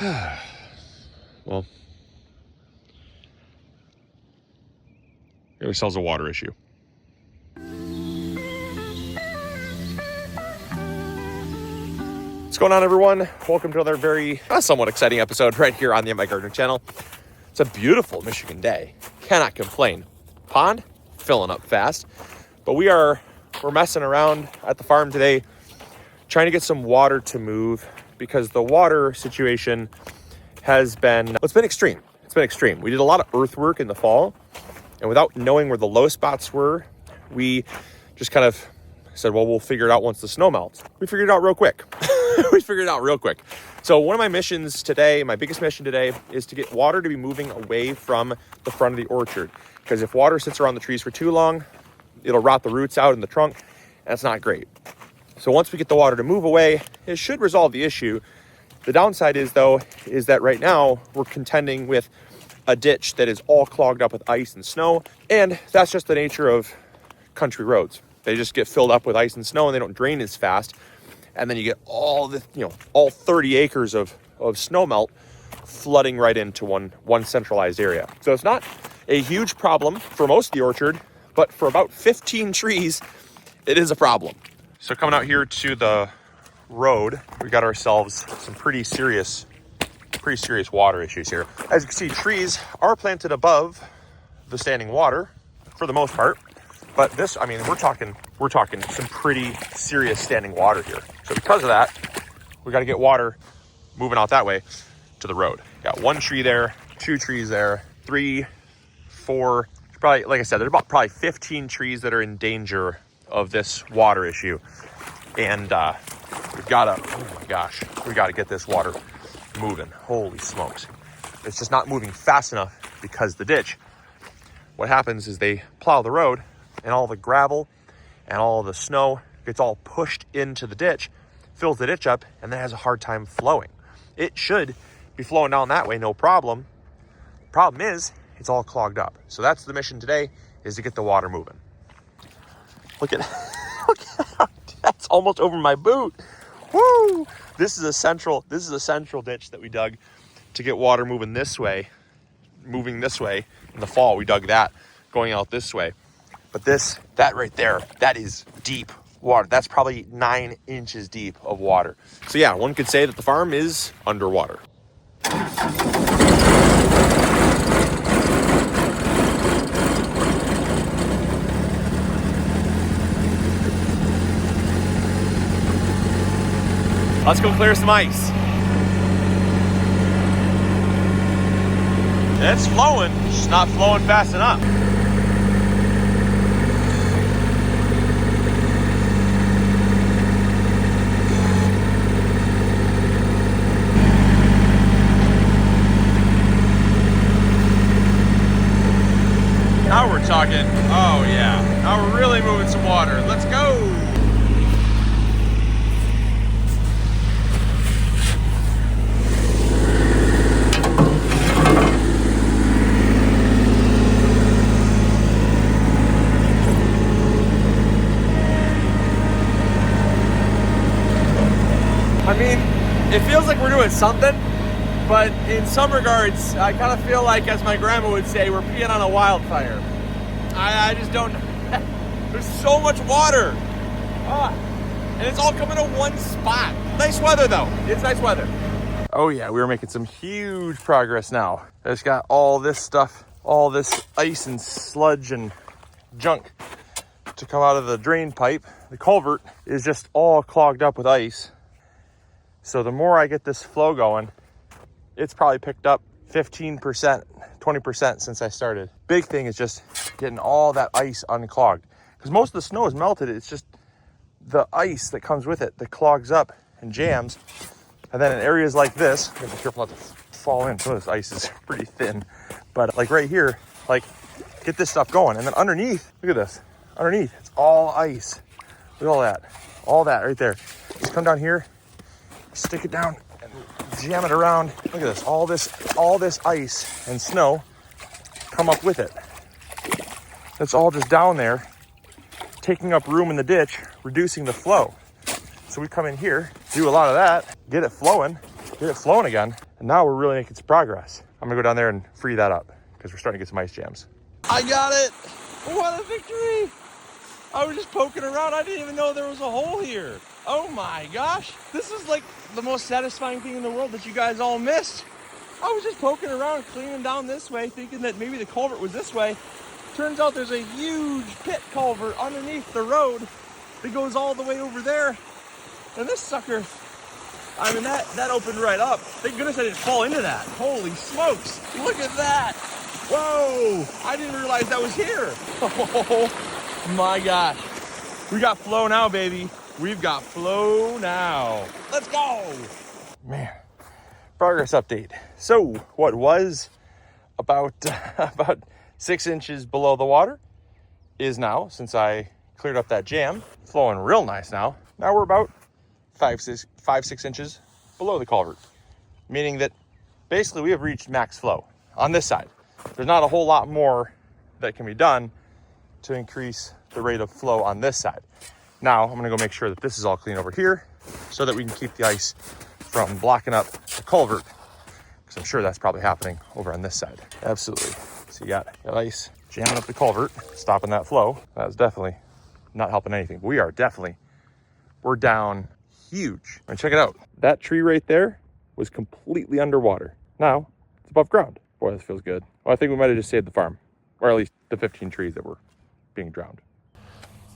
Well, here solves a water issue. What's going on, everyone? Welcome to another very somewhat exciting episode right here on the My Gardener channel. It's a beautiful Michigan day. Cannot complain. Pond filling up fast, but we're messing around at the farm today, trying to get some water to move because the water situation has been, it's been extreme. It's been extreme. We did a lot of earthwork in the fall, and without knowing where the low spots were, we just kind of said, well, we'll figure it out once the snow melts. We figured it out real quick. So one of my missions today, my biggest mission today, is to get water to be moving away from the front of the orchard. Because if water sits around the trees for too long, it'll rot the roots out in the trunk, and that's not great. So once we get the water to move away, it should resolve the issue. The downside is that right now we're contending with a ditch that is all clogged up with ice and snow. And that's just the nature of country roads. They just get filled up with ice and snow and they don't drain as fast. And then you get all 30 acres of snow melt flooding right into one centralized area. So it's not a huge problem for most of the orchard, but for about 15 trees, it is a problem. So coming out here to the road, we got ourselves some pretty serious water issues here. As you can see, trees are planted above the standing water for the most part, but this, I mean, we're talking some pretty serious standing water here. So because of that, we got to get water moving out that way to the road. Got one tree there, two trees there, 3, 4, probably, like I said, there's probably 15 trees that are in danger of this water issue. And we gotta get this water moving. Holy smokes. It's just not moving fast enough because the ditch, what happens is they plow the road and all the gravel and all the snow gets all pushed into the ditch, fills the ditch up, and then has a hard time flowing. It should be flowing down that way, no problem. Problem is, it's all clogged up. So that's the mission today, is to get the water moving. Look at that's almost over my boot. Woo! This is a central ditch that we dug to get water moving this way in the fall. We dug that going out this way. But that right there, that is deep water. That's probably 9 inches deep of water. So yeah, one could say that the farm is underwater. Let's go clear some ice. It's flowing, just not flowing fast enough. Now we're talking, oh yeah, now we're really moving some water. Let's go. I mean, it feels like we're doing something, but in some regards, I kind of feel like, as my grandma would say, we're peeing on a wildfire. I just don't, there's so much water. And it's all coming to one spot. Nice weather though, it's nice weather. Oh yeah, we were making some huge progress now. I just got all this stuff, all this ice and sludge and junk to come out of the drain pipe. The culvert is just all clogged up with ice. So the more I get this flow going, it's probably picked up 15%, 20% since I started. Big thing is just getting all that ice unclogged. Because most of the snow is melted. It's just the ice that comes with it that clogs up and jams. And then in areas like this, be careful not to fall in. Some of this ice is pretty thin. But like right here, like get this stuff going. And then underneath, look at this. Underneath, it's all ice. Look at all that right there. Just come down here, stick it down and jam it around. Look at this, all this ice and snow come up with it. It's all just down there, taking up room in the ditch, reducing the flow. So we come in here, do a lot of that, get it flowing again, And now we're really making some progress. I'm gonna go down there and free that up because we're starting to get some ice jams. I got it. What a victory. I was just poking around. I didn't even know there was a hole here. Oh my gosh. This is like the most satisfying thing in the world that you guys all missed. I was just poking around, cleaning down this way, thinking that maybe the culvert was this way. Turns out there's a huge pit culvert underneath the road that goes all the way over there. And this sucker, I mean, that opened right up. Thank goodness I didn't fall into that. Holy smokes, look at that. Whoa, I didn't realize that was here. Oh my gosh. We got flow now, baby. We've got flow now. Let's go. Man, progress update. So what was about 6 inches below the water is now, since I cleared up that jam, flowing real nice now. Now we're about 5-6 inches below the culvert, meaning that basically we have reached max flow on this side. There's not a whole lot more that can be done to increase the rate of flow on this side. Now I'm gonna go make sure that this is all clean over here so that we can keep the ice from blocking up the culvert, because I'm sure that's probably happening over on this side. Absolutely. So you got ice jamming up the culvert, stopping that flow. That's definitely not helping anything. We're down huge. And check it out. That tree right there was completely underwater. Now it's above ground. Boy, this feels good. Well, I think we might have just saved the farm, or at least the 15 trees that were being drowned.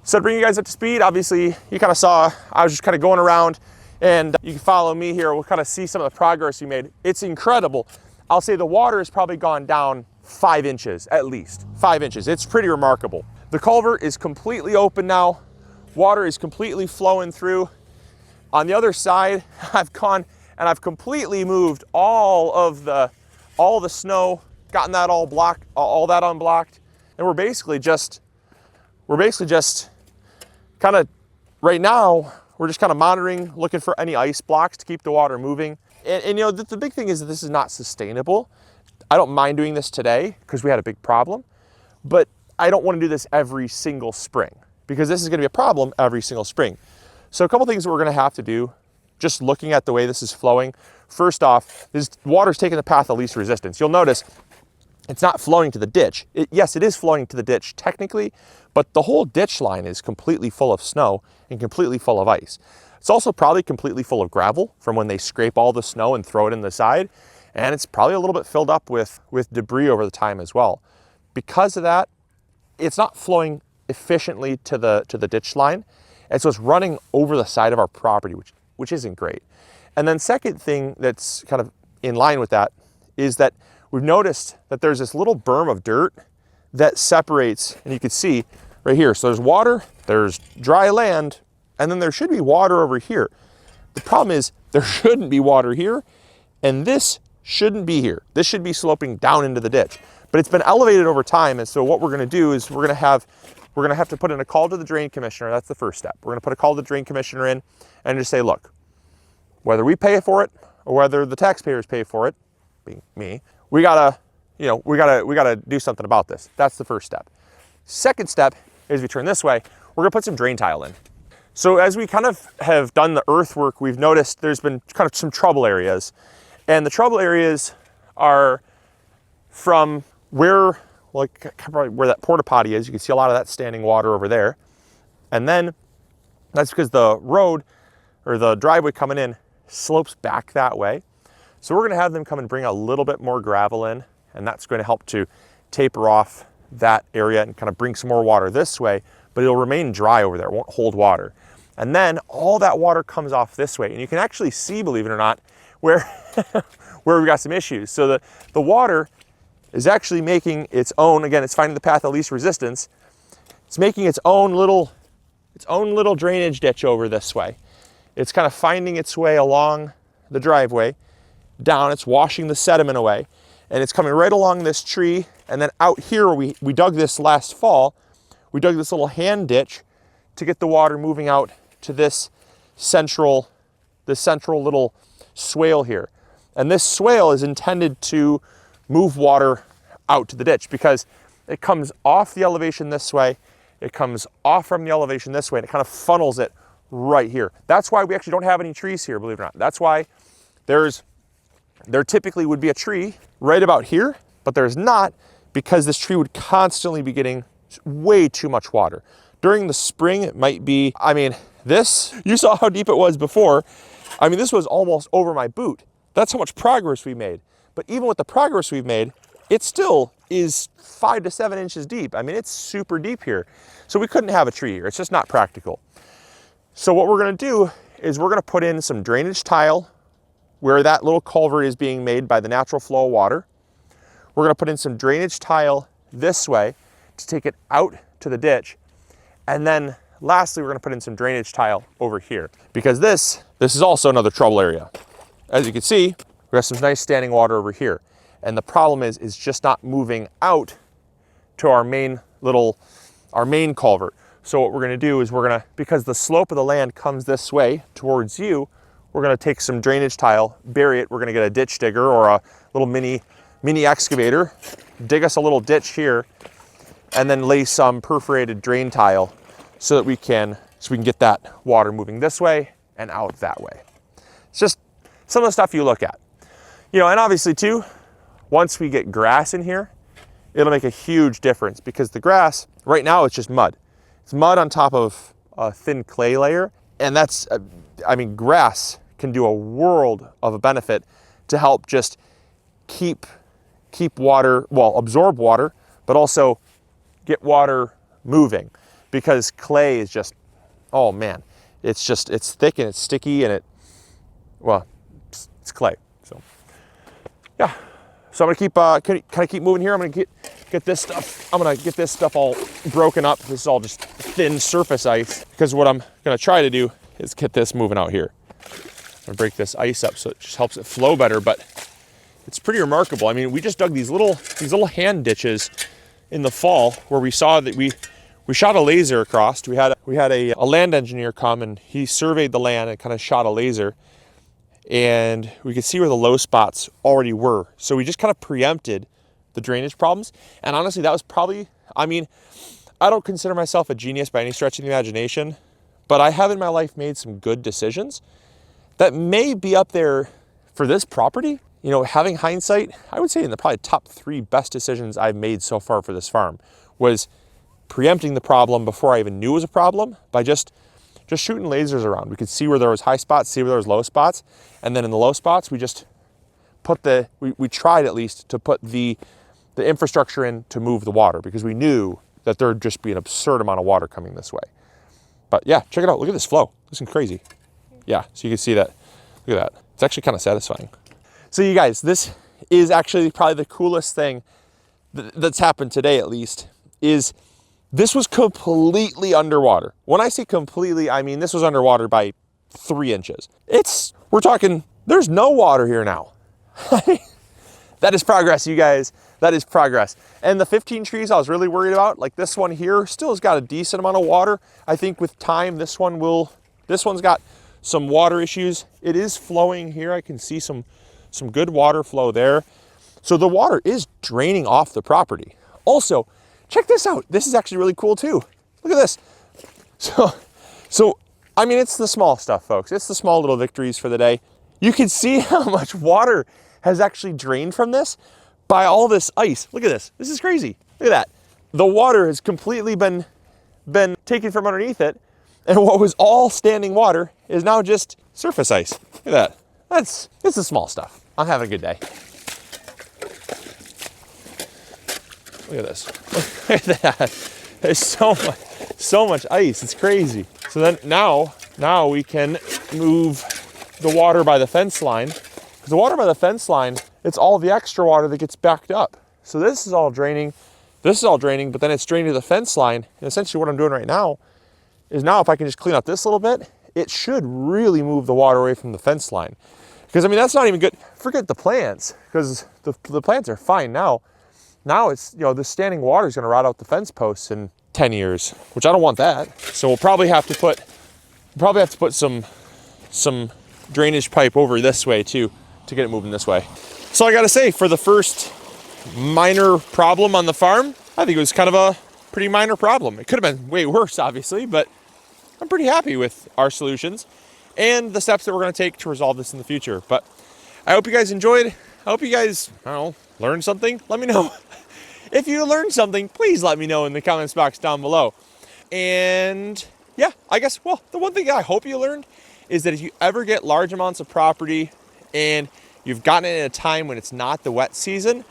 So to bring you guys up to speed, obviously you kind of saw, I was just kind of going around, and you can follow me here. We'll kind of see some of the progress we made. It's incredible. I'll say the water has probably gone down 5 inches, at least 5 inches. It's pretty remarkable. The culvert is completely open now. Water is completely flowing through. On the other side, I've gone and I've completely moved all the snow, gotten that all blocked, all that unblocked. And we're basically just kind of, right now, we're just kind of monitoring, looking for any ice blocks to keep the water moving. And you know, the big thing is that this is not sustainable. I don't mind doing this today because we had a big problem, but I don't want to do this every single spring because this is going to be a problem every single spring. So a couple things that we're going to have to do, just looking at the way this is flowing. First off, this water's taking the path of least resistance. You'll notice it's not flowing to the ditch. Yes, it is flowing to the ditch technically, but the whole ditch line is completely full of snow and completely full of ice. It's also probably completely full of gravel from when they scrape all the snow and throw it in the side. And it's probably a little bit filled up with debris over the time as well. Because of that, it's not flowing efficiently to the ditch line. And so it's running over the side of our property, which isn't great. And then second thing that's kind of in line with that is that we've noticed that there's this little berm of dirt that separates, and you can see right here. So there's water, there's dry land, and then there should be water over here. The problem is there shouldn't be water here, and this shouldn't be here. This should be sloping down into the ditch, but it's been elevated over time. And so what we're gonna do is we're gonna have to put in a call to the drain commissioner. That's the first step. We're gonna put a call to the drain commissioner in and just say, look, whether we pay for it or whether the taxpayers pay for it, being me, we gotta do something about this. That's the first step. Second step is we turn this way, we're gonna put some drain tile in. So as we kind of have done the earthwork, we've noticed there's been kind of some trouble areas. And the trouble areas are from where that porta potty is. You can see a lot of that standing water over there. And then that's because the road or the driveway coming in slopes back that way. So we're gonna have them come and bring a little bit more gravel in, and that's going to help to taper off that area and kind of bring some more water this way, but it'll remain dry over there, it won't hold water. And then all that water comes off this way, and you can actually see, believe it or not, where we've got some issues. So the water is actually making its own, again, it's finding the path of least resistance. It's making its own little drainage ditch over this way. It's kind of finding its way along the driveway, down, it's washing the sediment away, and it's coming right along this tree. And then out here, we dug this last fall, we dug this little hand ditch to get the water moving out to this central little swale here. And this swale is intended to move water out to the ditch because it comes off the elevation this way, it comes off from the elevation this way, and it kind of funnels it right here. That's why we actually don't have any trees here, believe it or not. That's why there's There typically would be a tree right about here, but there's not, because this tree would constantly be getting way too much water. During the spring, it might be, I mean, this, you saw how deep it was before. I mean, this was almost over my boot. That's how much progress we made. But even with the progress we've made, it still is 5 to 7 inches deep. I mean, it's super deep here. So we couldn't have a tree here. It's just not practical. So what we're gonna do is we're gonna put in some drainage tile where that little culvert is being made by the natural flow of water. We're gonna put in some drainage tile this way to take it out to the ditch. And then lastly, we're gonna put in some drainage tile over here, because this is also another trouble area. As you can see, we have some nice standing water over here. And the problem is just not moving out to our main culvert. So what we're gonna do is because the slope of the land comes this way towards you, we're gonna take some drainage tile, bury it. We're gonna get a ditch digger or a little mini excavator, dig us a little ditch here, and then lay some perforated drain tile so we can get that water moving this way and out that way. It's just some of the stuff you look at. You know, and obviously too, once we get grass in here, it'll make a huge difference, because the grass, right now it's just mud. It's mud on top of a thin clay layer. And that's, I mean, grass can do a world of a benefit to help just keep water, well, absorb water, but also get water moving, because clay is just, oh man, it's thick and it's sticky and it's clay. So yeah, so I'm gonna keep moving here. I'm gonna get this stuff all broken up. This is all just thin surface ice, because what I'm gonna try to do is get this moving out here. I'm gonna break this ice up so it just helps it flow better, but it's pretty remarkable. I mean, we just dug these little hand ditches in the fall where we saw that we shot a laser across. We had a land engineer come, and he surveyed the land and kind of shot a laser, and we could see where the low spots already were. So we just kind of preempted the drainage problems. And honestly, that was probably, I mean, I don't consider myself a genius by any stretch of the imagination, but I have in my life made some good decisions that may be up there for this property. You know, having hindsight, I would say in the probably top 3 best decisions I've made so far for this farm was preempting the problem before I even knew it was a problem by just shooting lasers around. We could see where there was high spots, see where there was low spots. And then in the low spots, we just put we tried at least to put the infrastructure in to move the water, because we knew that there'd just be an absurd amount of water coming this way. But yeah, check it out. Look at this flow. This is crazy. Yeah, so you can see that. Look at that. It's actually kind of satisfying. So you guys, this is actually probably the coolest thing that's happened today, at least, is this was completely underwater. When I say completely, I mean this was underwater by 3 inches. We're talking, there's no water here now. That is progress, you guys. That is progress. And the 15 trees I was really worried about, like this one here, still has got a decent amount of water. I think with time, this one's got some water issues. It is flowing here. I can see some good water flow there. So the water is draining off the property. Also, check this out. This is actually really cool too. Look at this. So I mean, it's the small stuff, folks. It's the small little victories for the day. You can see how much water has actually drained from this by all this ice. Look at this. This is crazy. Look at that. The water has completely been taken from underneath it, and what was all standing water is now just surface ice. Look at that. It's the small stuff. I'm having a good day. Look at this. Look at that. There's so much ice. It's crazy. So then now we can move the water by the fence line. Because the water by the fence line, it's all the extra water that gets backed up. So this is all draining. This is all draining, but then it's draining to the fence line. And essentially what I'm doing right now is, now if I can just clean up this a little bit, it should really move the water away from the fence line. Because I mean, that's not even good. Forget the plants, because the plants are fine now. Now it's, you know, the standing water is going to rot out the fence posts in 10 years, which I don't want that. So we'll probably have to put some drainage pipe over this way too, to get it moving this way. So I got to say, for the first minor problem on the farm, I think it was kind of a pretty minor problem. It could have been way worse, obviously, but I'm pretty happy with our solutions and the steps that we're going to take to resolve this in the future. But I hope you guys enjoyed. I hope you guys, I don't know, learned something. Let me know. If you learned something, please let me know in the comments box down below. And yeah, I guess, well, the one thing I hope you learned is that if you ever get large amounts of property and you've gotten it in a time when it's not the wet season,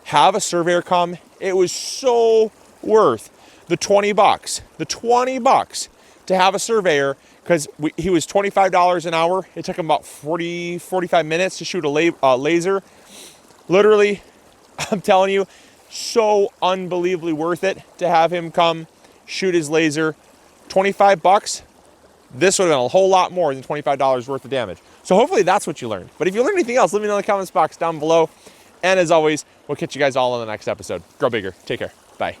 have a surveyor come. It was so worth the 20 bucks. The 20 bucks to have a surveyor, because he was $25 an hour. It took him about 45 minutes to shoot a laser. Literally, I'm telling you, so unbelievably worth it to have him come shoot his laser. 25 bucks. This would have been a whole lot more than $25 worth of damage. So hopefully that's what you learned. But if you learned anything else, let me know in the comments box down below. And as always, we'll catch you guys all in the next episode. Grow bigger. Take care. Bye.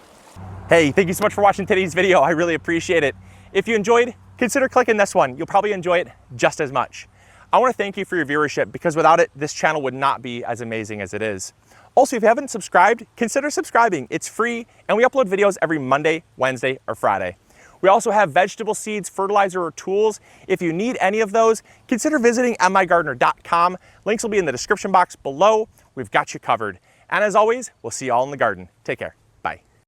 Hey, thank you so much for watching today's video. I really appreciate it. If you enjoyed, consider clicking this one. You'll probably enjoy it just as much. I want to thank you for your viewership, because without it, this channel would not be as amazing as it is. Also, if you haven't subscribed, consider subscribing. It's free, and we upload videos every Monday, Wednesday, or Friday. We also have vegetable seeds, fertilizer, or tools. If you need any of those, consider visiting migardener.com. Links will be in the description box below. We've got you covered. And as always, we'll see you all in the garden. Take care. Bye.